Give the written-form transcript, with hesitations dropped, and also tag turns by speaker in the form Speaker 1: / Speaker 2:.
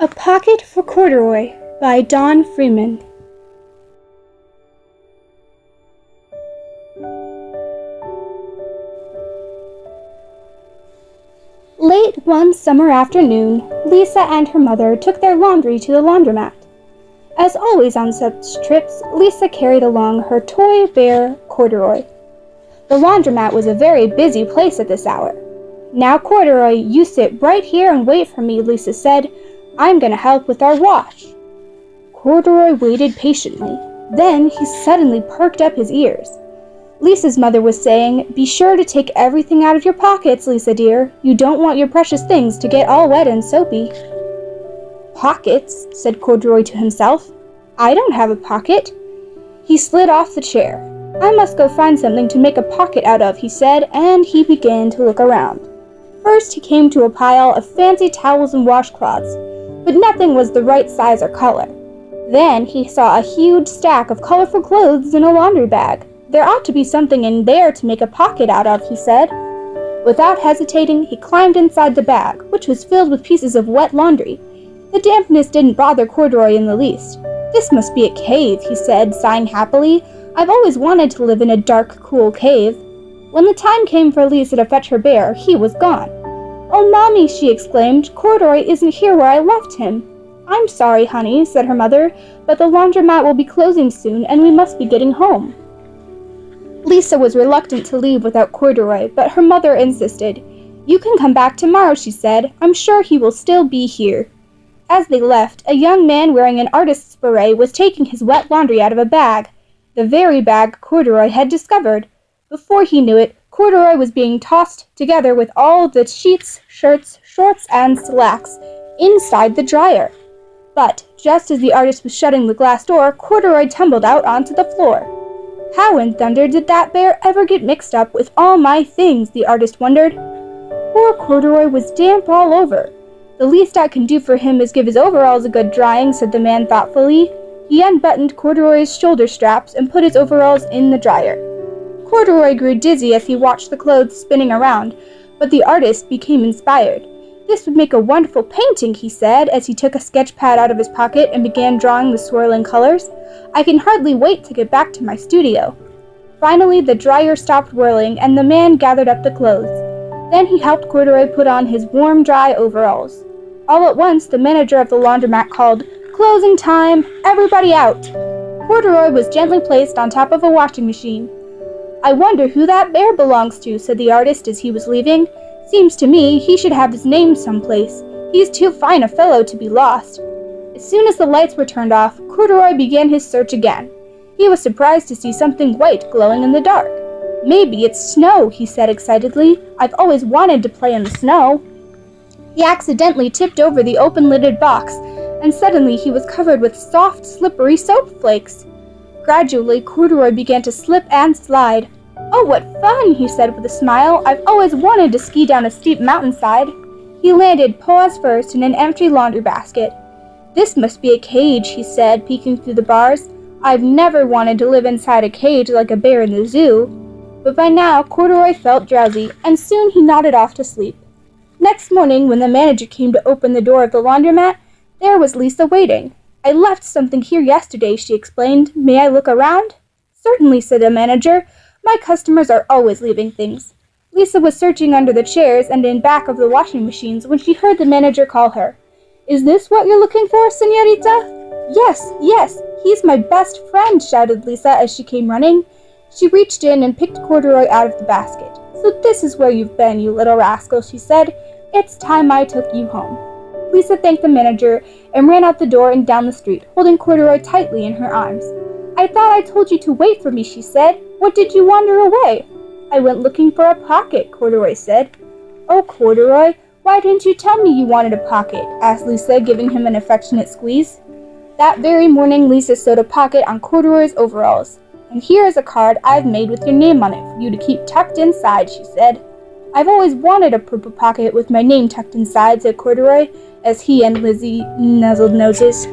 Speaker 1: A Pocket for Corduroy by Don Freeman. Late one summer afternoon, Lisa and her mother took their laundry to the laundromat. As always on such trips, Lisa carried along her toy bear, Corduroy. The laundromat was a very busy place at this hour. "Now, Corduroy, you sit right here and wait for me," Lisa said. "I'm going to help with our wash." Corduroy waited patiently. Then he suddenly perked up his ears. Lisa's mother was saying, "Be sure to take everything out of your pockets, Lisa dear. You don't want your precious things to get all wet and soapy." "Pockets?" said Corduroy to himself. "I don't have a pocket." He slid off the chair. "I must go find something to make a pocket out of," he said, and he began to look around. First he came to a pile of fancy towels and washcloths, but nothing was the right size or color. Then he saw a huge stack of colorful clothes in a laundry bag. "There ought to be something in there to make a pocket out of," he said. Without hesitating, he climbed inside the bag, which was filled with pieces of wet laundry. The dampness didn't bother Corduroy in the least. "This must be a cave," he said, sighing happily. "I've always wanted to live in a dark, cool cave." When the time came for Lisa to fetch her bear, he was gone. "Oh, Mommy," she exclaimed, "Corduroy isn't here where I left him." "I'm sorry, honey," said her mother, "but the laundromat will be closing soon, and we must be getting home." Lisa was reluctant to leave without Corduroy, but her mother insisted. "You can come back tomorrow," she said. "I'm sure he will still be here." As they left, a young man wearing an artist's beret was taking his wet laundry out of a bag, the very bag Corduroy had discovered. Before he knew it, Corduroy was being tossed together with all the sheets, shirts, shorts, and slacks inside the dryer. But just as the artist was shutting the glass door, Corduroy tumbled out onto the floor. "How in thunder did that bear ever get mixed up with all my things?" the artist wondered. Poor Corduroy was damp all over. "The least I can do for him is give his overalls a good drying," said the man thoughtfully. He unbuttoned Corduroy's shoulder straps and put his overalls in the dryer. Corduroy grew dizzy as he watched the clothes spinning around, but the artist became inspired. "This would make a wonderful painting," he said as he took a sketch pad out of his pocket and began drawing the swirling colors. "I can hardly wait to get back to my studio." Finally, the dryer stopped whirling and the man gathered up the clothes. Then he helped Corduroy put on his warm, dry overalls. All at once, the manager of the laundromat called, "Closing time! Everybody out!" Corduroy was gently placed on top of a washing machine. "I wonder who that bear belongs to," said the artist as he was leaving. "Seems to me he should have his name someplace. He's too fine a fellow to be lost." As soon as the lights were turned off, Corduroy began his search again. He was surprised to see something white glowing in the dark. "Maybe it's snow," he said excitedly. "I've always wanted to play in the snow." He accidentally tipped over the open-lidded box, and suddenly he was covered with soft, slippery soap flakes. Gradually, Corduroy began to slip and slide. "Oh, what fun!" he said with a smile. "I've always wanted to ski down a steep mountainside." He landed paws first in an empty laundry basket. "This must be a cage," he said, peeking through the bars. "I've never wanted to live inside a cage like a bear in the zoo." But by now, Corduroy felt drowsy, and soon he nodded off to sleep. Next morning, when the manager came to open the door of the laundromat, there was Lisa waiting. "I left something here yesterday," she explained. "May I look around?" "Certainly," said the manager. "My customers are always leaving things." Lisa was searching under the chairs and in back of the washing machines when she heard the manager call her. "Is this what you're looking for, señorita?" "Yes, yes, he's my best friend," shouted Lisa as she came running. She reached in and picked Corduroy out of the basket. "So this is where you've been, you little rascal," she said. "It's time I took you home." Lisa thanked the manager and ran out the door and down the street, holding Corduroy tightly in her arms. "I thought I told you to wait for me," she said. "What did you wander away?" "I went looking for a pocket," Corduroy said. "Oh, Corduroy, why didn't you tell me you wanted a pocket?" asked Lisa, giving him an affectionate squeeze. That very morning, Lisa sewed a pocket on Corduroy's overalls. "And here is a card I've made with your name on it for you to keep tucked inside," she said. "I've always wanted a purple pocket with my name tucked inside," said Corduroy, as he and Lizzie nuzzled noses.